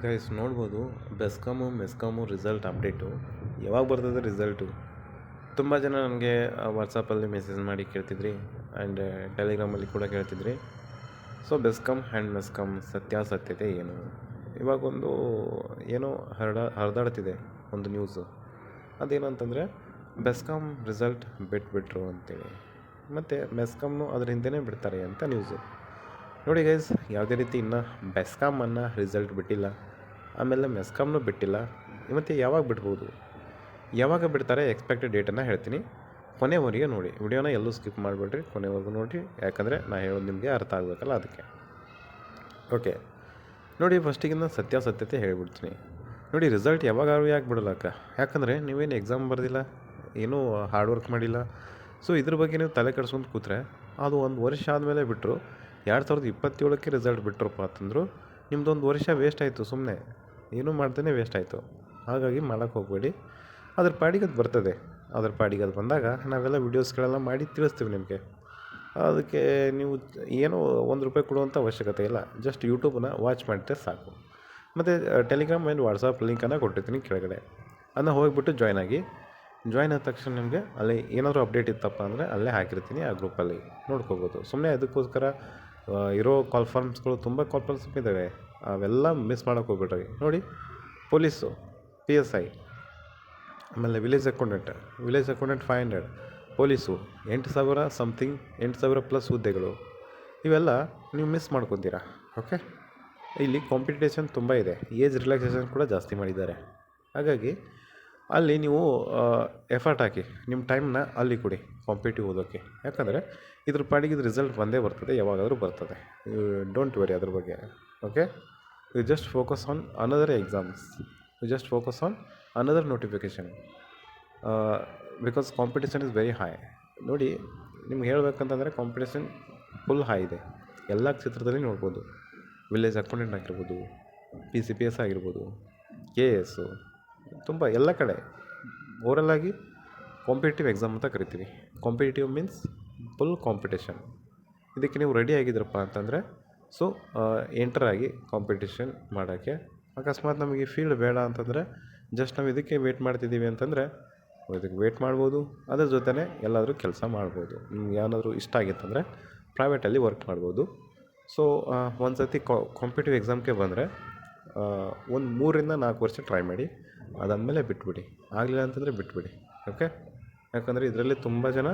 Guys ನೋಡ್ಬೋದು BESCOM ಮೆಸ್ಕಾಮು result update ಯಾವಾಗ ಬರ್ತದೆ ರಿಸಲ್ಟು. ತುಂಬ ಜನ ನನಗೆ ವಾಟ್ಸಪ್ಪಲ್ಲಿ ಮೆಸೇಜ್ ಮಾಡಿ ಕೇಳ್ತಿದ್ರಿ ಆ್ಯಂಡ್ ಟೆಲಿಗ್ರಾಮಲ್ಲಿ ಕೂಡ ಕೇಳ್ತಿದ್ರಿ. ಸೊ ಬೆಸ್ಕಾಮ್ ಆ್ಯಂಡ್ ಮೆಸ್ಕಾಮ್ ಸತ್ಯಾಸತ್ಯತೆ ಏನು, ಇವಾಗೊಂದು ಏನೋ ಹರಿದಾಡ್ತಿದೆ ಒಂದು ನ್ಯೂಸು. ಅದೇನು ಅಂತಂದರೆ ಬೆಸ್ಕಾಮ್ ರಿಸಲ್ಟ್ ಬಿಟ್ಬಿಟ್ರು ಅಂತೇಳಿ, ಮತ್ತು ಮೆಸ್ಕಾಮ್ನು ಅದ್ರ ಹಿಂದೆನೇ ಬಿಡ್ತಾರೆ ಅಂತ ನ್ಯೂಸು. ನೋಡಿ ಗೈಸ್, ಯಾವುದೇ ರೀತಿ ಇನ್ನೂ ಬೆಸ್ಕಾಮನ್ನು ರಿಸಲ್ಟ್ ಬಿಟ್ಟಿಲ್ಲ, ಆಮೇಲೆ ಮೆಸ್ಕಾಮ್ನೂ ಬಿಟ್ಟಿಲ್ಲ. ಮತ್ತು ಯಾವಾಗ ಬಿಡ್ಬೋದು, ಯಾವಾಗ ಬಿಡ್ತಾರೆ ಎಕ್ಸ್ಪೆಕ್ಟೆಡ್ ಡೇಟನ್ನು ಹೇಳ್ತೀನಿ. ಕೊನೆವರೆಗೆ ನೋಡಿ, ವಿಡಿಯೋನ ಎಲ್ಲೂ ಸ್ಕಿಪ್ ಮಾಡಿಬಿಡ್ರಿ, ಕೊನೆವರೆಗೂ ನೋಡಿರಿ, ಯಾಕಂದರೆ ನಾನು ಹೇಳೋದು ನಿಮಗೆ ಅರ್ಥ ಆಗಬೇಕಲ್ಲ ಅದಕ್ಕೆ. ಓಕೆ ನೋಡಿ, ಫಸ್ಟಿಗಿಂತ ಸತ್ಯಾಸತ್ಯತೆ ಹೇಳಿಬಿಡ್ತೀನಿ. ನೋಡಿ, ರಿಸಲ್ಟ್ ಯಾವಾಗಾದ್ರೂ ಯಾಕೆ ಬಿಡಲಕ್ಕ, ಯಾಕಂದರೆ ನೀವೇನು ಎಕ್ಸಾಮ್ ಬರೆದಿಲ್ಲ, ಏನೂ ಹಾರ್ಡ್ ವರ್ಕ್ ಮಾಡಿಲ್ಲ. ಸೊ ಇದ್ರ ಬಗ್ಗೆ ನೀವು ತಲೆ ಕೆಡ್ಸ್ಕೊಂಡು ಕೂತ್ರೆ ಅದು ಒಂದು ವರ್ಷ ಆದಮೇಲೆ ಬಿಟ್ಟರು, 2027ಕ್ಕೆ ರಿಸಲ್ಟ್ ಬಿಟ್ಟರಪ್ಪ ಅಂತಂದರು, ನಿಮ್ಮದೊಂದು ವರ್ಷ ವೇಸ್ಟ್ ಆಯಿತು, ಸುಮ್ಮನೆ ಏನೂ ಮಾಡ್ದೇ ವೇಸ್ಟ್ ಆಯಿತು. ಹಾಗಾಗಿ ಮಾಡೋಕ್ಕೆ ಹೋಗಬೇಡಿ, ಅದ್ರ ಪಾಡಿಗೆ ಅದು ಬರ್ತದೆ. ಅದ್ರ ಪಾಡಿಗೆ ಅದು ಬಂದಾಗ ನಾವೆಲ್ಲ ವೀಡಿಯೋಸ್ಗಳೆಲ್ಲ ಮಾಡಿ ತಿಳಿಸ್ತೀವಿ ನಿಮಗೆ. ಅದಕ್ಕೆ ನೀವು ಏನೋ ₹1 ಕೊಡುವಂಥ ಅವಶ್ಯಕತೆ ಇಲ್ಲ, ಜಸ್ಟ್ ಯೂಟ್ಯೂಬನ್ನ ವಾಚ್ ಮಾಡಿದ್ರೆ ಸಾಕು. ಮತ್ತು ಟೆಲಿಗ್ರಾಮ್ ಆ್ಯಂಡ್ ವಾಟ್ಸಪ್ ಲಿಂಕನ್ನು ಕೊಟ್ಟಿರ್ತೀನಿ ಕೆಳಗಡೆ, ಅದನ್ನ ಹೋಗಿಬಿಟ್ಟು ಜಾಯ್ನ್ ಆಗಿ. ಜಾಯ್ನ್ ಆದ ತಕ್ಷಣ ನಿಮಗೆ ಅಲ್ಲಿ ಏನಾದರೂ ಅಪ್ಡೇಟ್ ಇತ್ತಪ್ಪ ಅಂದರೆ ಅಲ್ಲೇ ಹಾಕಿರ್ತೀನಿ, ಆ ಗ್ರೂಪಲ್ಲಿ ನೋಡ್ಕೋಬೋದು. ಸುಮ್ಮನೆ ಅದಕ್ಕೋಸ್ಕರ ಇರೋ ಕಾಲ್ಫಾರ್ಮ್ಸ್ಗಳು ತುಂಬ ಕಾಲ್ಫಾರ್ಮ್ಸ್ ಇದ್ದಾವೆ, ಅವೆಲ್ಲ ಮಿಸ್ ಮಾಡೋಕ್ಕೆ ಹೋಗ್ಬಿಟ್ರಿ. ನೋಡಿ, ಪೊಲೀಸು, PSI, ಆಮೇಲೆ village accountant 500, police 8,000 something, 8,000 plus ಹುದ್ದೆಗಳು, ಇವೆಲ್ಲ ನೀವು ಮಿಸ್ ಮಾಡ್ಕೊತೀರಾ. ಓಕೆ, ಇಲ್ಲಿ ಕಾಂಪಿಟೇಷನ್ ತುಂಬ ಇದೆ, ಏಜ್ ರಿಲ್ಯಾಕ್ಸೇಷನ್ ಕೂಡ ಜಾಸ್ತಿ ಮಾಡಿದ್ದಾರೆ. ಹಾಗಾಗಿ ಅಲ್ಲಿ ನೀವು ಎಫರ್ಟ್ ಹಾಕಿ, ನಿಮ್ಮ ಟೈಮ್ನ ಅಲ್ಲಿ ಕೊಡಿ ಕಾಂಪಿಟೇಟಿವ್ ಓದೋಕ್ಕೆ. ಯಾಕಂದರೆ ಇದ್ರ ಪಾಡಿಗೆ ಇದು ರಿಸಲ್ಟ್ ಬಂದೇ ಬರ್ತದೆ, ಯಾವಾಗಾದರೂ ಬರ್ತದೆ. ಡೋಂಟ್ ವರಿ ಅದ್ರ ಬಗ್ಗೆ. Okay, you just focus on another exams, you just focus on another notification, because competition is very high. ನೋಡಿ, ನಿಮ್ಗೆ ಹೇಳ್ಬೇಕಂತಂದರೆ ಕಾಂಪಿಟೇಷನ್ ಫುಲ್ ಹೈ ಇದೆ, ಎಲ್ಲ ಕ್ಷೇತ್ರದಲ್ಲಿ ನೋಡ್ಬೋದು. ವಿಲೇಜ್ ಅಕೌಂಟೆಂಟ್ ಆಗಿರ್ಬೋದು, PCPS ಆಗಿರ್ಬೋದು, KS, ತುಂಬ ಎಲ್ಲ ಕಡೆ ಓವರಲ್ಲಾಗಿ ಕಾಂಪಿಟೇಟಿವ್ ಎಕ್ಸಾಮ್ ಅಂತ ಕರಿತೀವಿ. Competitive means full competition. ಇದಕ್ಕೆ ನೀವು ರೆಡಿ ಆಗಿದ್ರಪ್ಪ ಅಂತಂದರೆ ಸೊ ಎಂಟರಾಗಿ ಕಾಂಪಿಟೇಷನ್ ಮಾಡೋಕ್ಕೆ. ಅಕಸ್ಮಾತ್ ನಮಗೆ ಫೀಲ್ಡ್ ಬೇಡ ಅಂತಂದರೆ ಜಸ್ಟ್ ನಾವು ಇದಕ್ಕೆ ವೇಟ್ ಮಾಡ್ತಿದ್ದೀವಿ ಅಂತಂದರೆ ಇದಕ್ಕೆ ವೇಟ್ ಮಾಡ್ಬೋದು, ಅದ್ರ ಜೊತೆನೇ ಎಲ್ಲಾದರೂ ಕೆಲಸ ಮಾಡ್ಬೋದು. ನಿಮ್ಗೆ ಏನಾದರೂ ಇಷ್ಟ ಆಗಿತ್ತಂದರೆ ಪ್ರೈವೇಟಲ್ಲಿ ವರ್ಕ್ ಮಾಡ್ಬೋದು. ಸೊ ಒಂದು ಸರ್ತಿ ಕಾಂಪಿಟೇಟಿವ್ ಎಕ್ಸಾಮ್ಗೆ ಬಂದರೆ ಒಂದು 3-4 ವರ್ಷ ಟ್ರೈ ಮಾಡಿ, ಅದಾದಮೇಲೆ ಬಿಟ್ಬಿಡಿ. ಆಗಲಿಲ್ಲ ಅಂತಂದರೆ ಬಿಟ್ಬಿಡಿ. ಓಕೆ, ಯಾಕಂದರೆ ಇದರಲ್ಲಿ ತುಂಬ ಜನ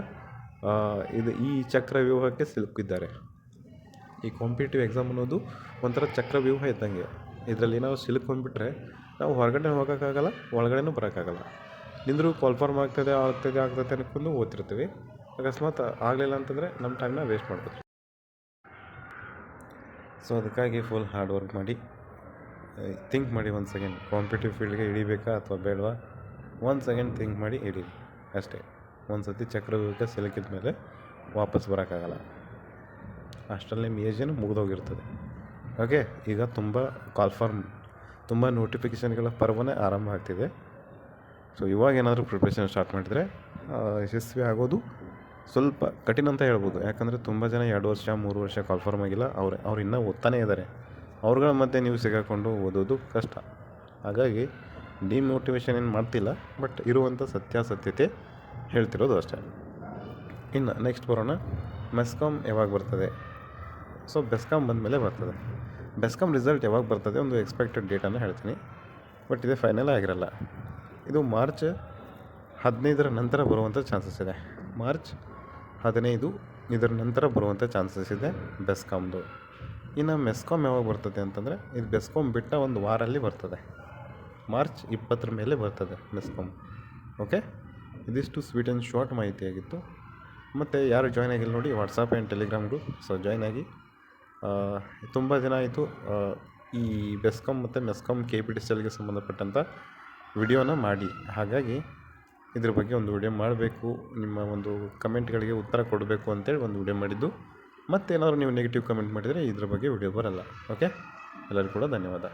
ಈ ಚಕ್ರವ್ಯೂಹಕ್ಕೆ ಸಿಲುಕಿದ್ದಾರೆ. ಈ ಕಾಂಪಿಟೇಟಿವ್ ಎಕ್ಸಾಮ್ ಅನ್ನೋದು ಒಂಥರ ಚಕ್ರವ್ಯೂಹ ಇದ್ದಂಗೆ. ಇದರಲ್ಲಿ ಏನಾದ್ರು ಸಿಲುಕೊಂಡ್ಬಿಟ್ರೆ ನಾವು ಹೊರಗಡೆ ಹೋಗೋಕ್ಕಾಗಲ್ಲ, ಒಳಗಡೆನೂ ಬರೋಕ್ಕಾಗಲ್ಲ. ನಿಂದರೂ ಕಾಲ್ಫಾರ್ಮ್ ಆಗ್ತದೆ ಅನ್ಕೊಂಡು ಓದ್ತಿರ್ತೀವಿ. ಅಕಸ್ಮಾತ್ ಆಗಲಿಲ್ಲ ಅಂತಂದರೆ ನಮ್ಮ ಟೈಮ್ನ ವೇಸ್ಟ್ ಮಾಡ್ತೀವಿ. ಸೊ ಅದಕ್ಕಾಗಿ ಫುಲ್ ಹಾರ್ಡ್ ವರ್ಕ್ ಮಾಡಿ, ಥಿಂಕ್ ಮಾಡಿ. 1 ಸೆಕೆಂಡ್, ಕಾಂಪಿಟೇಟಿವ್ ಫೀಲ್ಡ್ಗೆ ಇಳಿಬೇಕಾ ಅಥವಾ ಬೇಡವಾ, 1 ಸೆಕೆಂಡ್ ಥಿಂಕ್ ಮಾಡಿ ಇಡೀರಿ ಅಷ್ಟೇ. ಒಂದು ಸರ್ತಿ ಚಕ್ರವ್ಯೂಹಕ್ಕೆ ಸಿಲುಕಿದ ಮೇಲೆ ವಾಪಸ್ ಬರೋಕ್ಕಾಗಲ್ಲ, ಅಷ್ಟರಲ್ಲಿ ನಿಮ್ಮ ಏಜೇನು ಮುಗಿದೋಗಿರ್ತದೆ. ಓಕೆ, ಈಗ ತುಂಬ ಕಾಲ್ಫಾರ್ಮ್, ತುಂಬ ನೋಟಿಫಿಕೇಷನ್ಗಳ ಪರ್ವನೇ ಆರಂಭ ಆಗ್ತಿದೆ. ಸೊ ಇವಾಗ ಏನಾದರೂ ಪ್ರಿಪ್ರೇಷನ್ ಸ್ಟಾರ್ಟ್ ಮಾಡಿದರೆ ಯಶಸ್ವಿ ಆಗೋದು ಸ್ವಲ್ಪ ಕಠಿಣ ಅಂತ ಹೇಳ್ಬೋದು. ಯಾಕಂದರೆ ತುಂಬ ಜನ 2 ವರ್ಷ 3 ವರ್ಷ ಕಾಲ್ಫಾರ್ಮ್ ಆಗಿಲ್ಲ, ಅವ್ರು ಇನ್ನೂ ಓದ್ತಾನೇ ಇದ್ದಾರೆ. ಅವ್ರುಗಳ ಮಧ್ಯೆ ನೀವು ಸಿಗಾಕೊಂಡು ಓದೋದು ಕಷ್ಟ. ಹಾಗಾಗಿ ಡಿಮೋಟಿವೇಷನ್ ಏನು ಮಾಡ್ತಿಲ್ಲ, ಬಟ್ ಇರುವಂಥ ಸತ್ಯಾಸತ್ಯತೆ ಹೇಳ್ತಿರೋದು ಅಷ್ಟೇ. ಇನ್ನು ನೆಕ್ಸ್ಟ್ ಬರೋಣ, ಮೆಸ್ಕಾಮ್ ಯಾವಾಗ ಬರ್ತದೆ. ಸೊ ಬೆಸ್ಕಾಮ್ ಬಂದಮೇಲೆ ಬರ್ತದೆ. ಬೆಸ್ಕಾಮ್ ರಿಸಲ್ಟ್ ಯಾವಾಗ ಬರ್ತದೆ, ಒಂದು ಎಕ್ಸ್ಪೆಕ್ಟೆಡ್ ಡೇಟನ್ನು ಹೇಳ್ತೀನಿ, ಬಟ್ ಇದೇ ಫೈನಲ್ ಆಗಿರಲ್ಲ. ಇದು ಮಾರ್ಚ್ 15 ನಂತರ ಬರುವಂಥ ಚಾನ್ಸಸ್ ಇದೆ. ಮಾರ್ಚ್ 15 ಇದರ ನಂತರ ಬರುವಂಥ ಚಾನ್ಸಸ್ ಇದೆ ಬೆಸ್ಕಾಮ್ದು. ಇನ್ನು ಮೆಸ್ಕಾಮ್ ಯಾವಾಗ ಬರ್ತದೆ ಅಂತಂದರೆ, ಇದು ಬೆಸ್ಕಾಮ್ ಬಿಟ್ಟ ಒಂದು ವಾರಲ್ಲಿ ಬರ್ತದೆ. ಮಾರ್ಚ್ 20 ಮೇಲೆ ಬರ್ತದೆ ಮೆಸ್ಕಾಮ್. ಓಕೆ, ಇದಿಷ್ಟು ಸ್ವೀಟ್ ಆ್ಯಂಡ್ ಶಾರ್ಟ್ ಮಾಹಿತಿಯಾಗಿತ್ತು. ಮತ್ತು ಯಾರು ಜಾಯ್ನ್ ಆಗಿಲ್ಲ ನೋಡಿ, WhatsApp and Telegram group, so join ಆಗಿ. ತುಂಬ ದಿನ ಆಯಿತು ಈ ಬೆಸ್ಕಾಮ್ ಮತ್ತು ಮೆಸ್ಕಾಮ್ KPTCLಗೆ ಸಂಬಂಧಪಟ್ಟಂಥ ವಿಡಿಯೋನ ಮಾಡಿ. ಹಾಗಾಗಿ ಇದ್ರ ಬಗ್ಗೆ ಒಂದು ವಿಡಿಯೋ ಮಾಡಬೇಕು, ನಿಮ್ಮ ಒಂದು ಕಮೆಂಟ್ಗಳಿಗೆ ಉತ್ತರ ಕೊಡಬೇಕು ಅಂತೇಳಿ ಒಂದು ವಿಡಿಯೋ ಮಾಡಿದ್ದು. ಮತ್ತೇನಾದರೂ ನೀವು ನೆಗೆಟಿವ್ ಕಮೆಂಟ್ ಮಾಡಿದರೆ ಇದ್ರ ಬಗ್ಗೆ ವಿಡಿಯೋ ಬರಲ್ಲ. ಓಕೆ, ಎಲ್ಲರಿಗೂ ಕೂಡ ಧನ್ಯವಾದ.